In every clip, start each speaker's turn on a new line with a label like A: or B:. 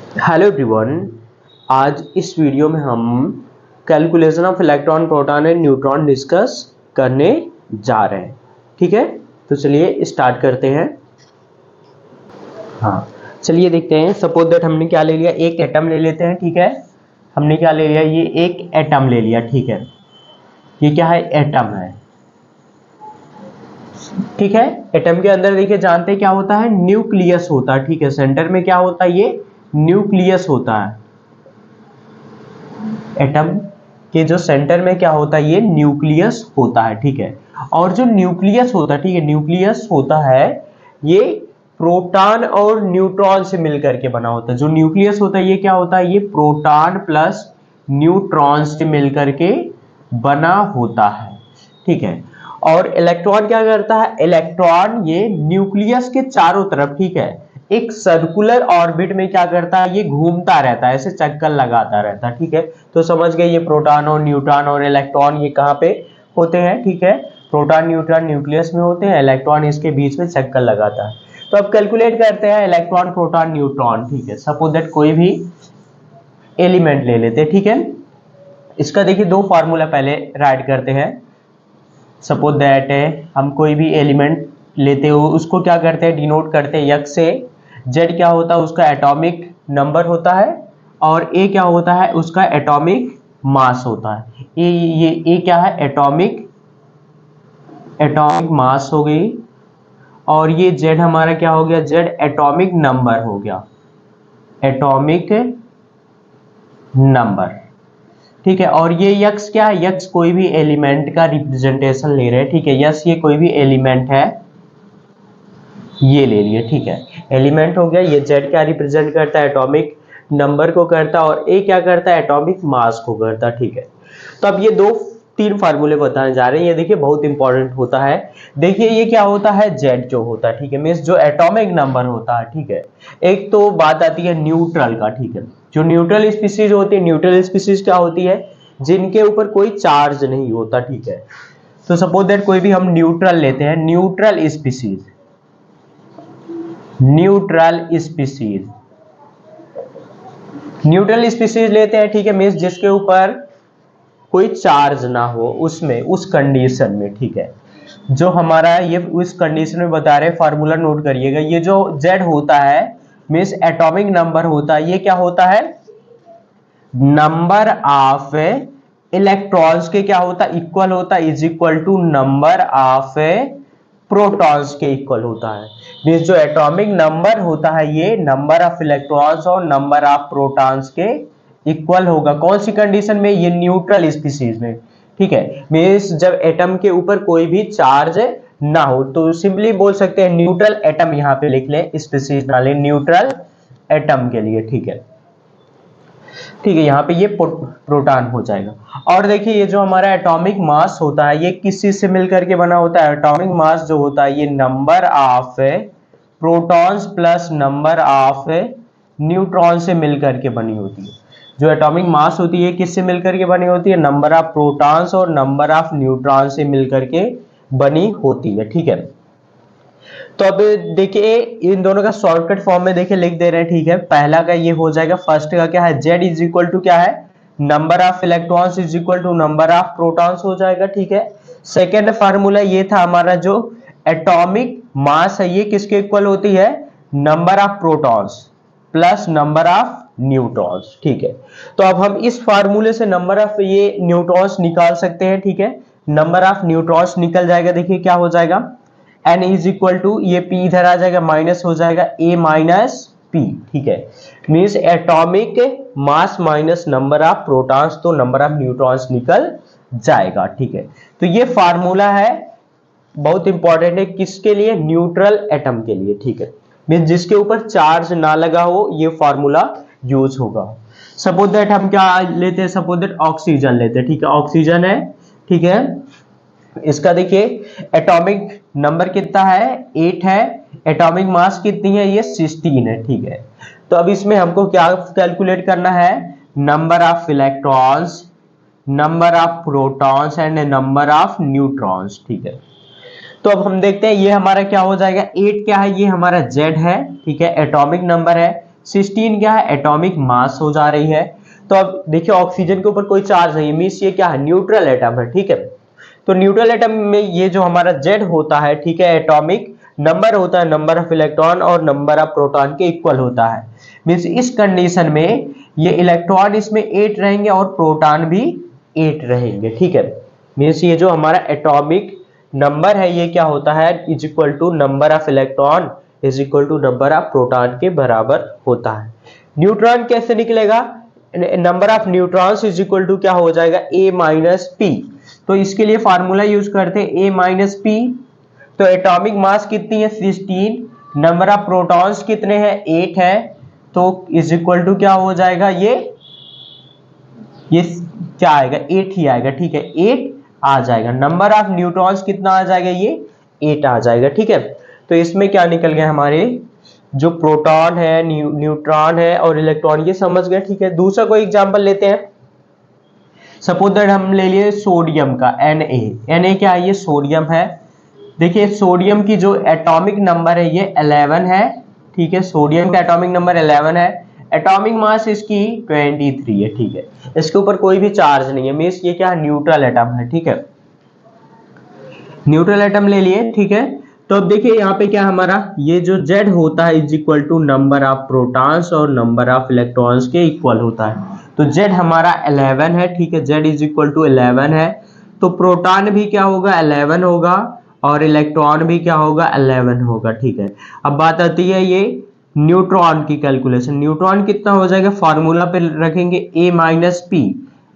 A: Hello everyone. आज इस video में हम calculation of electron proton and neutron discuss करने जा रहे हैं। ठीक है, तो चलिए स्टार्ट करते हैं। हाँ, चलिए देखते हैं। सपोज दैट हमने क्या ले लिया, एक एटम ले लेते हैं। ठीक है, हमने क्या ले लिया, ये एक एटम ले लिया। ठीक है, ये क्या है, एटम है। ठीक है, एटम के अंदर देखिए जानते हैं क्या होता है, न्यूक्लियस होता है। ठीक है, सेंटर में क्या होता है, ये न्यूक्लियस होता है। एटम के जो सेंटर में क्या होता है, ये न्यूक्लियस होता है। ठीक है, और जो न्यूक्लियस होता है, ठीक है, न्यूक्लियस होता है ये प्रोटॉन और न्यूट्रॉन से मिलकर के बना होता है। जो न्यूक्लियस होता है ये क्या होता है, ये प्रोटॉन प्लस न्यूट्रॉन से मिलकर के बना होता है। ठीक है, और इलेक्ट्रॉन क्या करता है, इलेक्ट्रॉन ये न्यूक्लियस के चारों तरफ, ठीक है, एक सर्कुलर ऑर्बिट में क्या करता है, ये घूमता रहता है, ऐसे चक्कर लगाता रहता है। ठीक है, तो समझ गए, ये प्रोटॉन और न्यूट्रॉन और इलेक्ट्रॉन ये कहाँ पे होते हैं। ठीक है, प्रोटॉन न्यूट्रॉन न्यूक्लियस में होते हैं, इलेक्ट्रॉन इसके बीच में चक्कर लगाता है। तो अब कैलकुलेट करते हैं इलेक्ट्रॉन प्रोटॉन न्यूट्रॉन। ठीक है, सपोज दैट कोई भी एलिमेंट ले लेते हैं। ठीक है, इसका देखिए दो फार्मूला पहले राइट करते हैं। सपोज दैट हम कोई भी एलिमेंट लेते हो, उसको क्या करते हैं, डिनोट करते हैं यक्स से। जेड क्या होता है, उसका एटॉमिक नंबर होता है, और ए क्या होता है, उसका एटॉमिक मास होता है। ए क्या है, एटॉमिक मास हो गई, और ये जेड हमारा क्या हो गया, जेड एटॉमिक नंबर हो गया, एटॉमिक नंबर। ठीक है, और ये यक्स क्या है, यक्स कोई भी एलिमेंट का रिप्रेजेंटेशन ले रहे हैं। ठीक है, यस ये कोई भी एलिमेंट है, ये ले लिए। ठीक है, एलिमेंट हो गया। ये जेड क्या रिप्रेजेंट करता है, एटॉमिक नंबर को करता है, और ए क्या करता है, एटॉमिक मास को करता है। ठीक है, तो अब ये दो तीन फार्मूले बताने जा रहे हैं। ये देखिए बहुत इंपॉर्टेंट होता है। देखिए ये क्या होता है, जेड जो होता है, ठीक है, मींस जो एटॉमिक नंबर होता है। ठीक है, एक तो बात आती है न्यूट्रल का। ठीक है, जो न्यूट्रल स्पीसीज होती है, न्यूट्रल स्पीसीज क्या होती है, जिनके ऊपर कोई चार्ज नहीं होता। ठीक है, तो सपोज दैट कोई भी हम न्यूट्रल लेते हैं, neutral species, neutral species, neutral species लेते हैं। ठीक है, मींस जिसके ऊपर कोई चार्ज ना हो, उसमें उस कंडीशन में। ठीक है, जो हमारा ये उस कंडीशन में बता रहे, फार्मूला नोट करिएगा। ये जो जेड होता है मींस एटॉमिक नंबर होता है, ये क्या होता है, नंबर ऑफ इलेक्ट्रॉन्स के क्या होता है, इक्वल होता है, is equal to number of protons के इक्वल होता है। मींस जो एटॉमिक नंबर होता है ये नंबर ऑफ इलेक्ट्रॉन्स और नंबर ऑफ प्रोटॉन्स के इक्वल होगा। कौन सी कंडीशन में, ये न्यूट्रल स्पीसीज में। ठीक है, मींस जब एटम के ऊपर कोई भी चार्ज ना हो, तो सिंपली बोल सकते हैं न्यूट्रल एटम, यहां पे लिख लें, स्पीसीज ना लें, न्यूट्रल एटम के लिए। ठीक है, ठीक है, यहाँ पे ये प्रोटॉन हो जाएगा। और देखिए ये जो हमारा एटॉमिक मास होता है, ये किस चीज से मिलकर के बना होता है, एटॉमिक मास जो होता है ये number of protons plus number of neutron से मिलकर के बनी होती है। जो एटॉमिक मास होती है किससे मिलकर के बनी होती है, नंबर ऑफ प्रोटॉन्स और नंबर ऑफ न्यूट्रॉन से मिलकर के बनी होती है। ठीक है, तो अब देखिए इन दोनों का शॉर्टकट फॉर्म में देखिए लिख दे रहे हैं। ठीक है, पहला का ये हो जाएगा, फर्स्ट का क्या है, जेड इज इक्वल टू क्या है, number of electrons is equal to number of protons हो जाएगा। ठीक है, सेकेंड फार्मूला ये था हमारा, जो एटॉमिक मास है ये किसके इक्वल होती है, number of protons plus number of neutrons. ठीक है, तो अब हम इस फार्मूले से नंबर ऑफ ये न्यूट्रॉन्स निकाल सकते हैं। ठीक है, नंबर ऑफ न्यूट्रॉन्स निकल जाएगा। देखिए क्या हो जाएगा, n इज इक्वल टू, ये p इधर आ जाएगा, माइनस हो जाएगा a माइनस p। ठीक है, means atomic mass minus number of protons, तो नंबर ऑफ न्यूट्रॉन्स निकल जाएगा। ठीक है, तो ये फार्मूला है, बहुत इंपॉर्टेंट है, किसके लिए, न्यूट्रल एटम के लिए। ठीक है, मींस जिसके ऊपर चार्ज ना लगा हो, ये फार्मूला यूज होगा। सपोज दैट हम क्या लेते हैं, सपोज दैट ऑक्सीजन लेते हैं। ठीक है, ऑक्सीजन है। ठीक है, इसका देखिए एटॉमिक नंबर कितना है, 8 है, एटॉमिक मास कितनी है, ये 16 है। ठीक है, तो अब इसमें हमको क्या कैलकुलेट करना है, number of electrons, number of protons and number of neutrons. ठीक है, तो अब हम देखते हैं ये हमारा क्या हो जाएगा, 8 क्या है, ये हमारा जेड है। ठीक है, एटॉमिक नंबर है, 16 क्या है, एटॉमिक मास हो जा रही है। तो अब देखिए ऑक्सीजन के ऊपर कोई चार्ज नहीं, मींस ये क्या है, न्यूट्रल एटम है, ठीक है। तो न्यूट्रल एटम में ये जो हमारा Z होता है, ठीक है, एटॉमिक नंबर होता है, नंबर ऑफ इलेक्ट्रॉन और नंबर ऑफ प्रोटॉन के इक्वल होता है। मींस इस कंडीशन में ये इलेक्ट्रॉन इसमें 8 रहेंगे और प्रोटॉन भी 8 रहेंगे, ठीक है। मींस ये जो हमारा एटॉमिक नंबर है ये क्या होता है, is equal to number of electron is equal to number of proton के बराबर होता है। न्यूट्रॉन कैसे निकलेगा, number of neutrons is equal to क्या हो जाएगा, A माइनस पी। तो इसके लिए फार्मूला यूज करते हैं A माइनस पी। तो एटॉमिक मास कितनी है, 16, नंबर ऑफ प्रोटॉन्स कितने हैं, 8 है, तो इज इक्वल टू क्या हो जाएगा, ये क्या आएगा, 8 ही आएगा, ठीक है, 8 आ जाएगा। नंबर ऑफ न्यूट्रॉन्स कितना आ जाएगा, ये 8 आ जाएगा, ठीक है। तो इसमें क्या निकल गया, हमारे जो प्रोटॉन है, न्यूट्रॉन है और इलेक्ट्रॉन, ये समझ गए, ठीक है। दूसरा कोई एग्जांपल लेते हैं। सपोज दैट हम ले लिए सोडियम का Na क्या है, ये सोडियम है। देखिए सोडियम की जो एटॉमिक नंबर है ये 11 है, ठीक है। सोडियम का एटॉमिक नंबर 11 है, एटॉमिक मास इसकी 23 है, ठीक है। इसके ऊपर कोई भी चार्ज नहीं है, मींस ये क्या है, न्यूट्रल एटम है, ठीक है। न्यूट्रल एटम ले लिए, ठीक है। तो अब देखिए यहाँ पे क्या हमारा ये जो Z होता है is equal to number of protons और नंबर ऑफ इलेक्ट्रॉन्स के इक्वल होता है। तो Z हमारा 11 है, ठीक है, Z इज इक्वल टू 11 है। तो प्रोटॉन भी क्या होगा, 11 होगा और इलेक्ट्रॉन भी क्या होगा, 11 होगा, ठीक है। अब बात आती है ये न्यूट्रॉन की कैलकुलेशन। न्यूट्रॉन कितना हो जाएगा, फॉर्मूला पे रखेंगे A माइनस पी।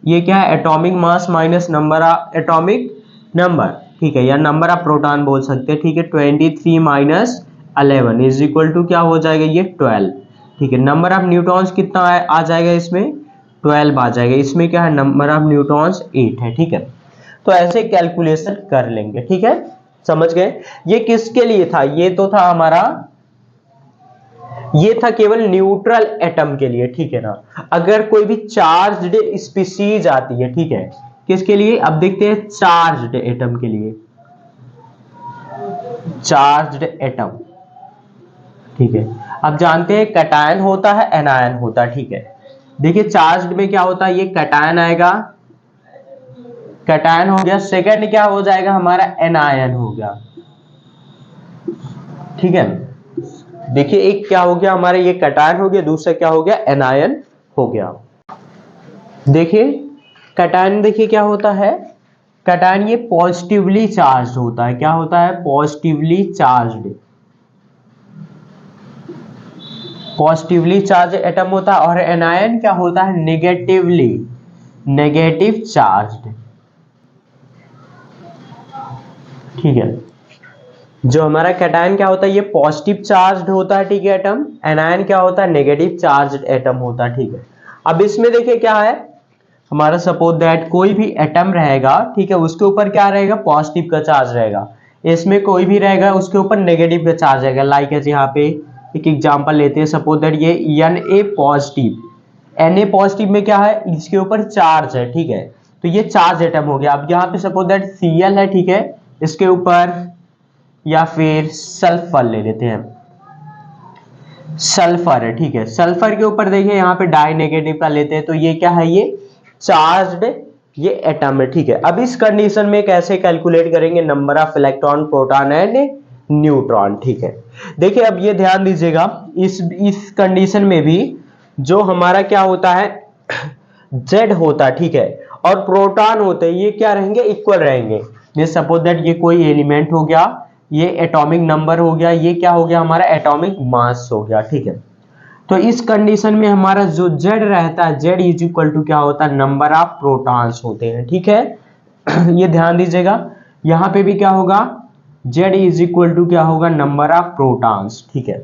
A: ये क्या है, atomic mass minus number of atomic number, ठीक है, या नंबर ऑफ प्रोटॉन बोल सकते हैं, ठीक है। 23 माइनस 11 इज इक्वल टू क्या हो जाएगा, ये 12, ठीक है। नंबर ऑफ न्यूट्रॉन्स कितना आ जाएगा, इसमें 12 आ जाएगा। इसमें क्या है, नंबर ऑफ न्यूट्रॉन्स 8 है, ठीक है। तो ऐसे कैलकुलेशन कर लेंगे, ठीक है, समझ गए। ये किसके लिए था, ये तो था हमारा, ये था केवल न्यूट्रल एटम के लिए, ठीक है ना। अगर कोई भी चार्ज्ड स्पीशीज आती है, ठीक है, किसके लिए, अब देखते हैं चार्ज्ड एटम के लिए। चार्ज्ड एटम, ठीक है। अब जानते हैं कैटायन होता है, एनायन होता है, ठीक है। देखिए चार्ज्ड में क्या होता है, ये कैटायन आएगा, कैटायन हो गया। सेकंड क्या हो जाएगा हमारा, एनायन हो गया, ठीक है। देखिए एक क्या हो गया हमारे, ये कैटायन हो गया, दूसरा क्या हो गया, एनायन हो गया। देखिए कैटायन, देखिए क्या होता है, कैटायन ये पॉजिटिवली चार्ज होता है, क्या होता है, positively charged, positively charge atom होता है। और एनायन क्या होता है, नेगेटिवली, नेगेटिव चार्ज्ड, ठीक है। जो हमारा कैटायन क्या होता है, ये पॉजिटिव चार्ज्ड होता है, ठीक है, एटम। एनायन क्या होता है, नेगेटिव चार्ज्ड एटम होता है, ठीक है। अब इसमें देखिए क्या है हमारा, सपोज दैट कोई भी एटम रहेगा, ठीक है, उसके ऊपर क्या रहेगा, पॉजिटिव का चार्ज रहेगा। इसमें कोई भी रहेगा उसके ऊपर नेगेटिव का चार्ज रहेगा। लाइक ऐसे यहाँ पे एक एग्जांपल लेते हैं, सपोज दैट ये Na पॉजिटिव, Na पॉजिटिव में क्या है, इसके ऊपर चार्ज है, ठीक है। तो ये चार्ज एटम हो गया। अब यहाँ पे सपोज दैट Cl है, ठीक है, इसके ऊपर, या फिर सल्फर ले लेते हैं, सल्फर है, ठीक है। सल्फर के ऊपर देखिए यहाँ पे डाई नेगेटिव का लेते हैं, तो ये क्या है, ये चार्ज्ड ये एटम है, ठीक है। अब इस कंडीशन में कैसे कैलकुलेट करेंगे, number of electron, proton and neutron, ठीक है। देखिए अब ये ध्यान दीजिएगा, इस कंडीशन में भी जो हमारा क्या होता है, Z होता है, ठीक है, और प्रोटॉन होते हैं, ये क्या रहेंगे, इक्वल रहेंगे। जैसे सपोज दैट ये कोई एलिमेंट हो गया, ये एटॉमिक नंबर हो गया, ये क्या हो गया हमारा, एटॉमिक मास हो गया, ठीक है। तो इस कंडीशन में हमारा जो Z रहता है, Z इज इक्वल टू क्या होता है, नंबर ऑफ प्रोटॉन्स होते हैं, ठीक है। ये ध्यान दीजिएगा, यहां पे भी क्या होगा, Z इज इक्वल टू क्या होगा, नंबर ऑफ प्रोटॉन्स, ठीक है।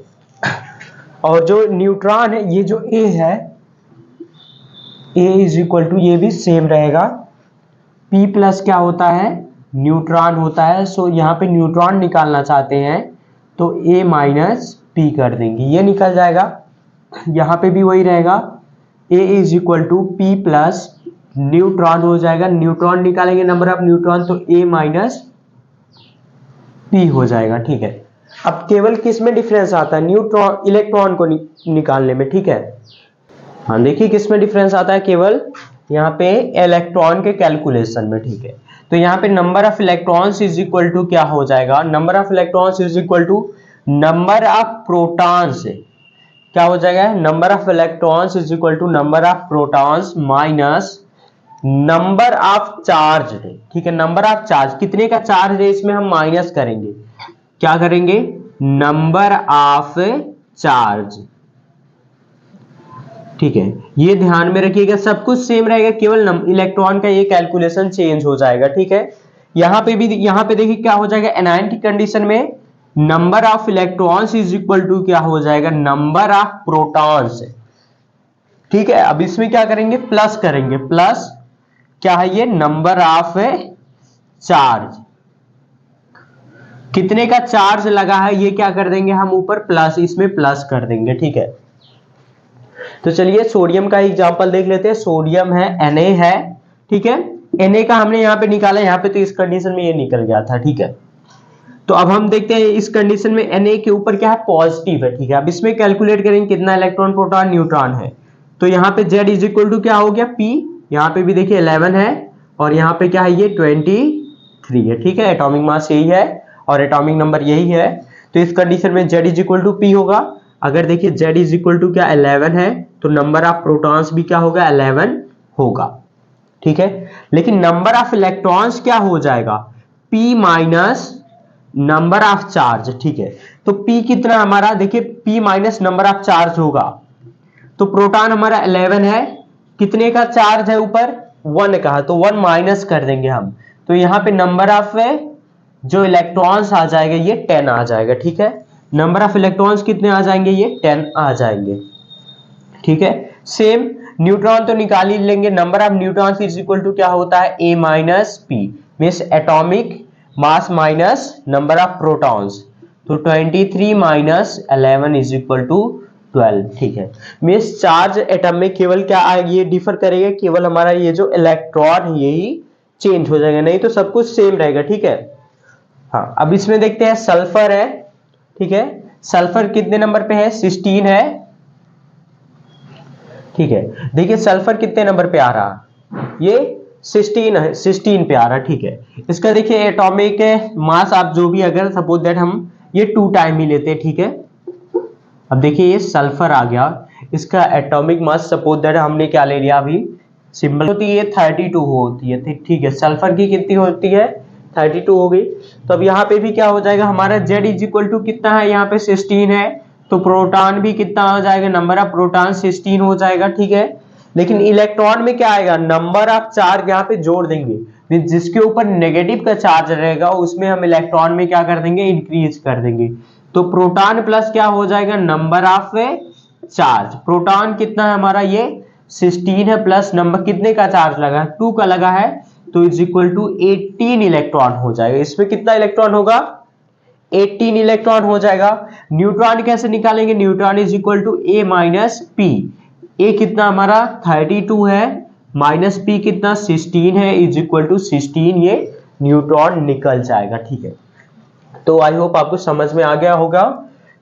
A: और जो न्यूट्रॉन है, ये जो A है, A इज इक्वल टू, ये भी सेम रहेगा, P प्लस क्या होता है, न्यूट्रॉन होता है। सो यहाँ पे न्यूट्रॉन निकालना चाहते हैं तो A माइनस पी कर देंगे, ये निकल जाएगा। यहाँ पे भी वही रहेगा, A is equal to P plus neutron हो जाएगा, न्यूट्रॉन निकालेंगे नंबर ऑफ न्यूट्रॉन, तो A माइनस पी हो जाएगा, ठीक है। अब केवल किस में डिफरेंस आता है, न्यूट्रॉन इलेक्ट्रॉन को निकालने में, ठीक है। हाँ देखिए किस में डिफरेंस आता है, केवल यहाँ पे इलेक्ट्रॉन के कैलकुलेशन में, ठीक है। तो यहाँ पे number of electrons is equal to क्या हो जाएगा, number of electrons is equal to number of protons, क्या हो जाएगा, number of electrons is equal to number of protons minus number of charge, ठीक है। नंबर ऑफ चार्ज, कितने का चार्ज है इसमें हम माइनस करेंगे, क्या करेंगे, नंबर ऑफ चार्ज, ठीक है। ये ध्यान में रखिएगा, सब कुछ सेम रहेगा, केवल इलेक्ट्रॉन का ये कैलकुलेशन चेंज हो जाएगा, ठीक है। यहां पे भी, यहां पे देखिए क्या हो जाएगा, एनायन की कंडीशन में number of electrons is equal to क्या हो जाएगा, नंबर ऑफ प्रोटॉन्स, ठीक है। अब इसमें क्या करेंगे, प्लस करेंगे, प्लस क्या है ये, नंबर ऑफ चार्ज, कितने का चार्ज लगा है ये क्या कर देंगे हम ऊपर प्लस, इसमें प्लस कर देंगे, ठीक है। तो चलिए सोडियम का एग्जांपल देख लेते हैं। सोडियम है Na है, ठीक है। Na का हमने यहाँ पे निकाला, यहाँ पे तो इस कंडीशन में ये निकल गया था, ठीक है। तो अब हम देखते हैं इस कंडीशन में Na के ऊपर क्या है, पॉजिटिव है, ठीक है। अब इसमें कैलकुलेट करेंगे कितना इलेक्ट्रॉन प्रोटॉन न्यूट्रॉन है। तो यहाँ पे Z इज इक्वल टू क्या हो गया, P, यहाँ पे भी देखिए 11 है और यहाँ पे क्या है ये 23 है, ठीक है। एटॉमिक मास यही है और एटॉमिक नंबर यही है। तो इस कंडीशन में Z is equal to P होगा। अगर देखिए Z इज इक्वल टू क्या 11 है तो नंबर ऑफ प्रोटॉन्स भी क्या होगा, 11 होगा, ठीक है। लेकिन नंबर ऑफ इलेक्ट्रॉन्स क्या हो जाएगा, P minus number of charge, ठीक है। तो P कितना हमारा, देखिए P minus number of charge होगा। तो प्रोटॉन हमारा 11 है, कितने का चार्ज है ऊपर, 1 का, तो 1 माइनस कर देंगे हम। तो यहाँ पे नंबर ऑफ जो इलेक्ट्रॉन्स आ जाएगा ये 10 आ जाएगा, ठीक है। नंबर ऑफ इलेक्ट्रॉन्स कितने आ जाएंगे, ये 10 आ जाएंगे, ठीक है। सेम न्यूट्रॉन तो निकाल ही लेंगे, number of neutrons is equal to क्या होता है, A minus P, means atomic mass minus number of protons. तो 23 माइनस 11 इज इक्वल टू 12, ठीक है। मींस चार्ज एटम में केवल क्या आएगा, ये डिफर करेगा, केवल हमारा ये जो इलेक्ट्रॉन यही चेंज हो जाएगा, नहीं तो सब कुछ सेम रहेगा, ठीक है। हाँ अब इसमें देखते हैं सल्फर है, ठीक है। सल्फर कितने नंबर पे है, 16 है, ठीक है। देखिए सल्फर कितने नंबर पे आ रहा, ये 16 है, 16 पे आ रहा, ठीक है। इसका देखिए एटॉमिक मास आप जो भी, अगर सपोज दैट हम ये 2 टाइम ही लेते हैं, ठीक है। अब देखिए ये सल्फर आ गया, इसका एटॉमिक मास सपोज दैट हमने क्या ले लिया, अभी सिंबल होती है 32 होती है, ठीक है। सल्फर की कितनी होती है, 32 हो गई। तो अब यहाँ पे भी क्या हो जाएगा हमारा, Z इज इक्वल टू कितना है, यहाँ पे 16 है, तो प्रोटॉन भी कितना हो जाएगा, नंबर ऑफ प्रोटॉन 16 हो जाएगा, ठीक है। लेकिन इलेक्ट्रॉन में क्या आएगा, नंबर ऑफ चार्ज यहाँ पे जोड़ देंगे, जिसके ऊपर नेगेटिव का चार्ज रहेगा उसमें हम इलेक्ट्रॉन में क्या कर देंगे, इंक्रीज कर देंगे। तो प्रोटॉन प्लस क्या हो जाएगा, नंबर ऑफ चार्ज। प्रोटॉन कितना है हमारा, ये 16 है, प्लस नंबर कितने का चार्ज लगा है, 2 का लगा है, तो इज इक्वल टू 18 इलेक्ट्रॉन हो जाएगा। इसमें कितना इलेक्ट्रॉन होगा, 18 इलेक्ट्रॉन हो जाएगा। न्यूट्रॉन कैसे निकालेंगे, neutron is equal to A minus P। A कितना हमारा 32 है, माइनस P कितना 16 है, इज इक्वल टू 16, ये न्यूट्रॉन निकल जाएगा, ठीक है। तो आई होप आपको समझ में आ गया होगा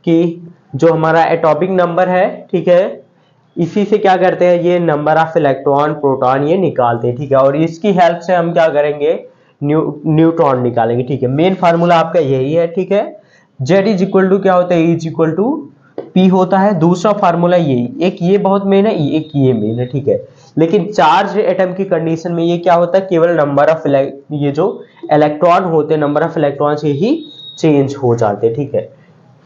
A: कि जो हमारा एटॉमिक नंबर है, ठीक है, इसी से क्या करते हैं, ये नंबर ऑफ इलेक्ट्रॉन प्रोटॉन ये निकालते हैं, ठीक है। और इसकी हेल्प से हम क्या करेंगे, न्यूट्रॉन निकालेंगे, ठीक है। मेन फार्मूला आपका यही है, ठीक है। Z इज इक्वल टू क्या होता है, इज इक्वल टू P होता है। दूसरा फार्मूला यही, एक ये बहुत मेन है, एक ये मेन है, ठीक है। लेकिन चार्ज एटम की कंडीशन में ये क्या होता है, केवल नंबर ऑफ ये जो इलेक्ट्रॉन होते हैं, नंबर ऑफ इलेक्ट्रॉन से ही चेंज हो जाते, ठीक है।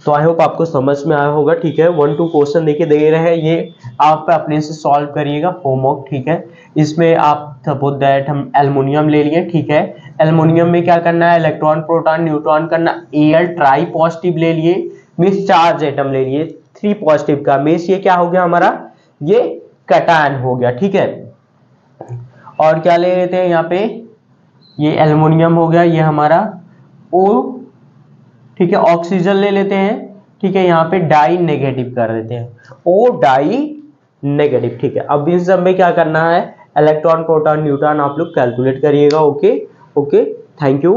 A: तो आई होप आपको समझ में आया होगा, ठीक है। 1-2 क्वेश्चन देके दे रहे हैं, ये आप अपने से सॉल्व करिएगा होमवर्क, ठीक है। इसमें आप सपोज दैट हम एल्युमिनियम ले लिए, ठीक है। एल्युमिनियम में क्या करना है, इलेक्ट्रॉन प्रोटॉन न्यूट्रॉन करना, Al ट्राई पॉजिटिव ले लिए, मींस चार्ज एटम ले लिए 3 पॉजिटिव का, मींस ये क्या हो गया हमारा, ये कैटायन हो गया, ठीक है। और क्या ले लेते हैं यहाँ पे, ये एल्युमिनियम हो गया, ये हमारा O, ठीक है। ऑक्सीजन ले लेते हैं, ठीक है। यहाँ पे डाई नेगेटिव कर देते हैं, O डाई नेगेटिव, ठीक है। अब इस सब में क्या करना है, इलेक्ट्रॉन प्रोटॉन न्यूट्रॉन आप लोग कैलकुलेट करिएगा, ओके ओके, थैंक यू।